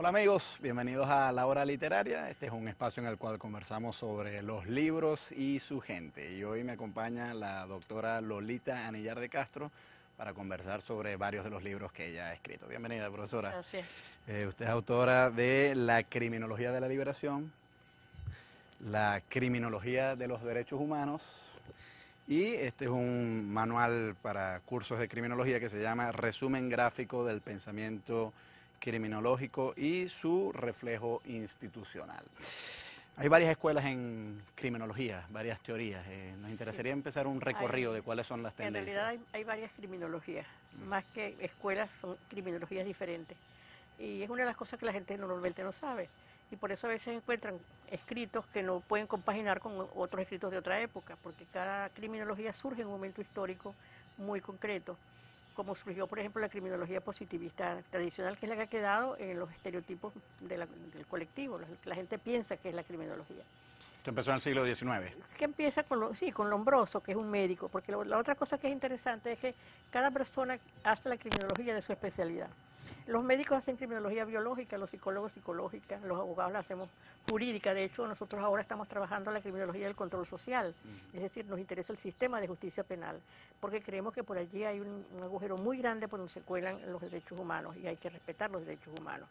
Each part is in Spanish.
Hola amigos, bienvenidos a La Hora Literaria. Este es un espacio en el cual conversamos sobre los libros y su gente. Y hoy me acompaña la doctora Lolita Anillar de Castro para conversar sobre varios de los libros que ella ha escrito. Bienvenida, profesora. Gracias. Usted es autora de La Criminología de la Liberación, La Criminología de los Derechos Humanos, y este es un manual para cursos de criminología que se llama Resumen gráfico del pensamiento criminológico y su reflejo institucional. Hay varias escuelas en criminología, varias teorías. Nos interesaría empezar un recorrido de cuáles son las En tendencias. realidad hay varias criminologías, más que escuelas son criminologías diferentes. Y es una de las cosas que la gente normalmente no sabe. Y por eso a veces encuentran escritos que no pueden compaginar con otros escritos de otra época, porque cada criminología surge en un momento histórico muy concreto, como surgió, por ejemplo, la criminología positivista tradicional, que es la que ha quedado en los estereotipos del colectivo, lo que la gente piensa que es la criminología. Esto empezó en el siglo XIX. Que empieza con Lombroso, que es un médico, porque la otra cosa que es interesante es que cada persona hace la criminología de su especialidad. Los médicos hacen criminología biológica, los psicólogos psicológica, los abogados la hacemos jurídica. De hecho, nosotros ahora estamos trabajando la criminología del control social, es decir, nos interesa el sistema de justicia penal, porque creemos que por allí hay un agujero muy grande por donde se cuelan los derechos humanos y hay que respetar los derechos humanos.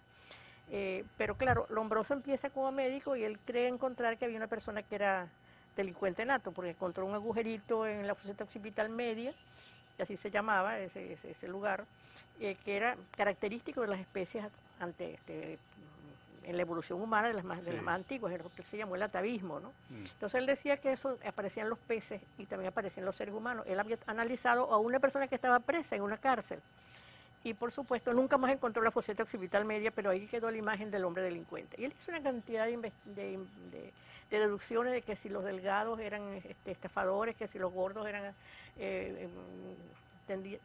Pero claro, Lombroso empieza como médico y él cree encontrar que había una persona que era delincuente nato, porque encontró un agujerito en la foseta occipital media, que así se llamaba ese lugar, que era característico de las especies en la evolución humana de las más antiguas, es lo que se llamó el atavismo, ¿no? Entonces él decía que eso aparecía en los peces y también aparecía en los seres humanos. Él había analizado a una persona que estaba presa en una cárcel. Y por supuesto nunca más encontró la foseta occipital media, pero ahí quedó la imagen del hombre delincuente. Y él hizo una cantidad de deducciones de que si los delgados eran estafadores, que si los gordos eran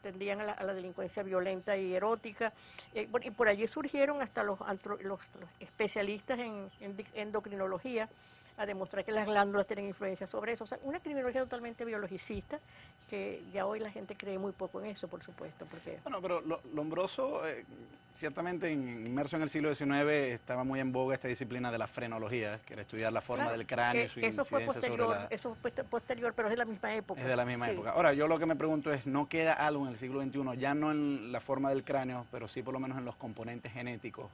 tendían a la delincuencia violenta y erótica. Bueno, y por allí surgieron hasta los especialistas en endocrinología a demostrar que las glándulas tienen influencia sobre eso. O sea, una criminología totalmente biologicista, que ya hoy la gente cree muy poco en eso, por supuesto. Porque Bueno, pero Lombroso, ciertamente inmerso en el siglo XIX, estaba muy en boga esta disciplina de la frenología, que era estudiar la forma del cráneo y su eso fue incidencia posterior, sobre la... eso fue posterior, pero es de la misma época. Es de la misma época. Ahora, yo lo que me pregunto es, ¿no queda algo en el siglo XXI, ya no en la forma del cráneo, pero sí por lo menos en los componentes genéticos?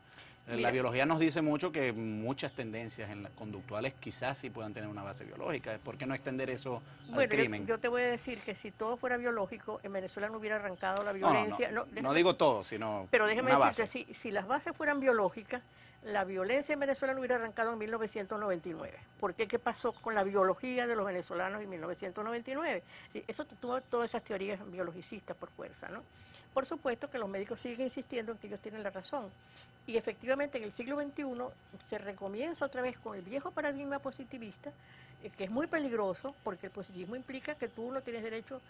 La biología nos dice mucho que muchas tendencias en las conductuales quizás sí puedan tener una base biológica. ¿Por qué no extender eso al crimen? Yo te voy a decir que si todo fuera biológico, en Venezuela no hubiera arrancado la violencia. No digo todo, sino pero déjeme una decirte, base. si las bases fueran biológicas, la violencia en Venezuela no hubiera arrancado en 1999. ¿Por qué? ¿Qué pasó con la biología de los venezolanos en 1999? Sí, eso tuvo todas esas teorías biologicistas por fuerza, ¿no? Por supuesto que los médicos siguen insistiendo en que ellos tienen la razón. Y efectivamente en el siglo XXI se recomienza otra vez con el viejo paradigma positivista, que es muy peligroso porque el positivismo implica que tú tienes derecho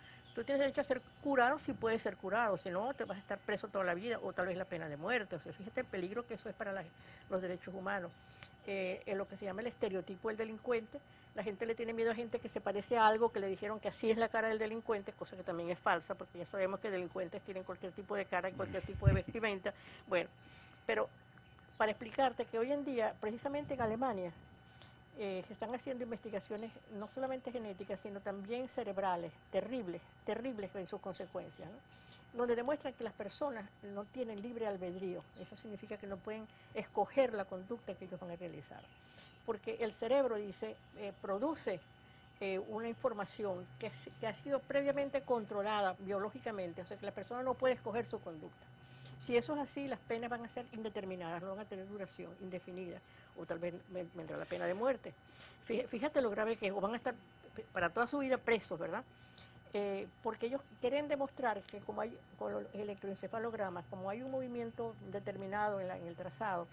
a ser curado si puedes ser curado, si no te vas a estar preso toda la vida o tal vez la pena de muerte. O sea, fíjate el peligro que eso es para los derechos humanos. En lo que se llama el estereotipo del delincuente, la gente le tiene miedo a gente que se parece a algo, que le dijeron que así es la cara del delincuente, cosa que también es falsa, porque ya sabemos que delincuentes tienen cualquier tipo de cara y cualquier tipo de vestimenta. Bueno, pero para explicarte que hoy en día, precisamente en Alemania, se están haciendo investigaciones no solamente genéticas, sino también cerebrales, terribles en sus consecuencias, ¿no? Donde demuestran que las personas no tienen libre albedrío. Eso significa que no pueden escoger la conducta que ellos van a realizar. Porque el cerebro, dice, produce una información que ha sido previamente controlada biológicamente, o sea que la persona no puede escoger su conducta. Si eso es así, las penas van a ser indeterminadas, no van a tener duración indefinida, o tal vez vendrá la pena de muerte. Fíjate lo grave que es, o van a estar para toda su vida presos, ¿verdad? Porque ellos quieren demostrar que como hay con los electroencefalogramas, como hay un movimiento determinado en el trazado,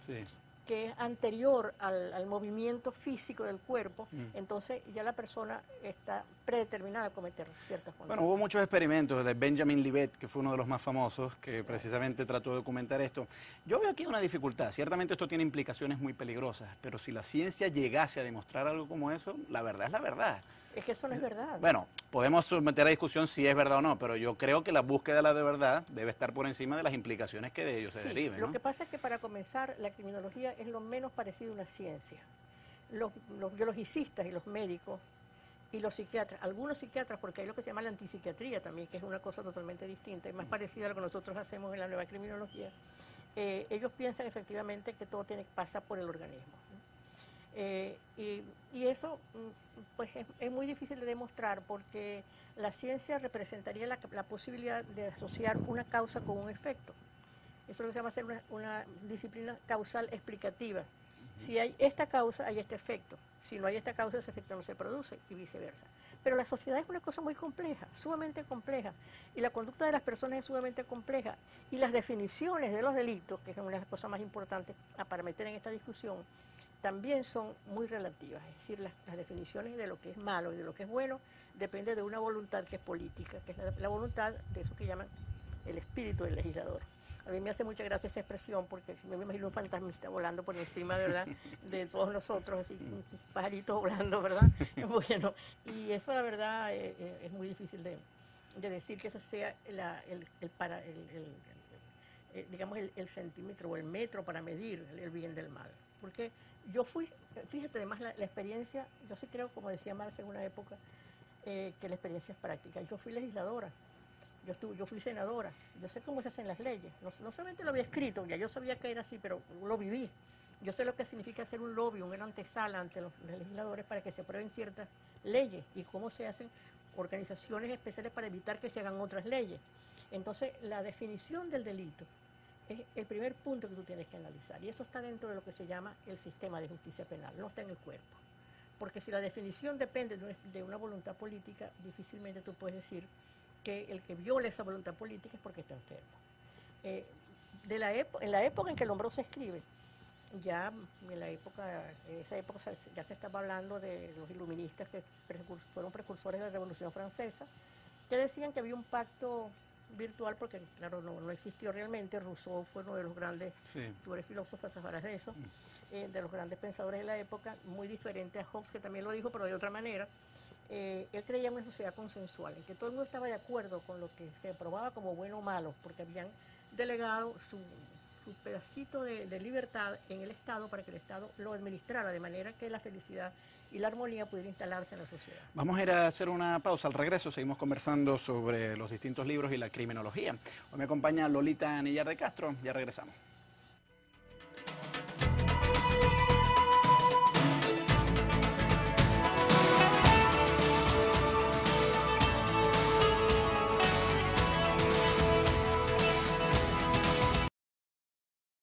que es anterior al movimiento físico del cuerpo, entonces ya la persona está predeterminada a cometer ciertas conductas. Bueno, hubo muchos experimentos de Benjamin Libet, que fue uno de los más famosos, que precisamente trató de documentar esto. Yo veo aquí una dificultad. Ciertamente esto tiene implicaciones muy peligrosas, pero si la ciencia llegase a demostrar algo como eso, la verdad es la verdad. Es que eso no es verdad. Bueno, podemos someter a discusión si es verdad o no, pero yo creo que la búsqueda de la de verdad debe estar por encima de las implicaciones que de ello se deriven, lo ¿no? que pasa es que para comenzar, la criminología es lo menos parecido a una ciencia. Los biologicistas y los médicos y los psiquiatras, algunos psiquiatras, porque hay lo que se llama la antipsiquiatría también, que es una cosa totalmente distinta y más parecida a lo que nosotros hacemos en la nueva criminología, ellos piensan efectivamente que todo pasa por el organismo, ¿no? Y eso pues es muy difícil de demostrar porque la ciencia representaría la posibilidad de asociar una causa con un efecto. Eso es lo que se llama hacer una disciplina causal explicativa. Si hay esta causa, hay este efecto. Si no hay esta causa, ese efecto no se produce y viceversa. Pero la sociedad es una cosa muy compleja, sumamente compleja. Y la conducta de las personas es sumamente compleja. Y las definiciones de los delitos, que es una de las cosas más importantes para meter en esta discusión, también son muy relativas. Es decir, las definiciones de lo que es malo y de lo que es bueno depende de una voluntad que es política, que es la voluntad de eso que llaman el espíritu del legislador. A mí me hace mucha gracia esa expresión porque me imagino un fantasmista volando por encima, de verdad, de todos nosotros, así, pajaritos volando, ¿verdad? Bueno, y eso la verdad es muy difícil de decir que ese sea digamos, el centímetro o el metro para medir el bien del mal. Porque fíjate, además la experiencia, yo sí creo, como decía Marx en una época, que la experiencia es práctica. Yo fui legisladora. Yo fui senadora, yo sé cómo se hacen las leyes, no solamente lo había escrito, ya yo sabía que era así, pero lo viví. Yo sé lo que significa hacer un lobby, una antesala ante los legisladores para que se aprueben ciertas leyes y cómo se hacen organizaciones especiales para evitar que se hagan otras leyes. Entonces, la definición del delito es el primer punto que tú tienes que analizar y eso está dentro de lo que se llama el sistema de justicia penal, no está en el cuerpo. Porque si la definición depende de una voluntad política, difícilmente tú puedes decir que el que viola esa voluntad política es porque está enfermo. En la época en que el Lombroso se escribe, ya en esa época ya se estaba hablando de los iluministas que fueron precursores de la Revolución Francesa, que decían que había un pacto virtual, porque claro, no existió realmente. Rousseau fue uno de los grandes, tú eres filósofo, sabrás de eso, de los grandes pensadores de la época, muy diferente a Hobbes, que también lo dijo, pero de otra manera. Él creía en una sociedad consensual, en que todo el mundo estaba de acuerdo con lo que se aprobaba como bueno o malo, porque habían delegado su pedacito de libertad en el Estado para que el Estado lo administrara, de manera que la felicidad y la armonía pudiera instalarse en la sociedad. Vamos a ir a hacer una pausa. Al regreso seguimos conversando sobre los distintos libros y la criminología. Hoy me acompaña Lolita Anillar de Castro, ya regresamos.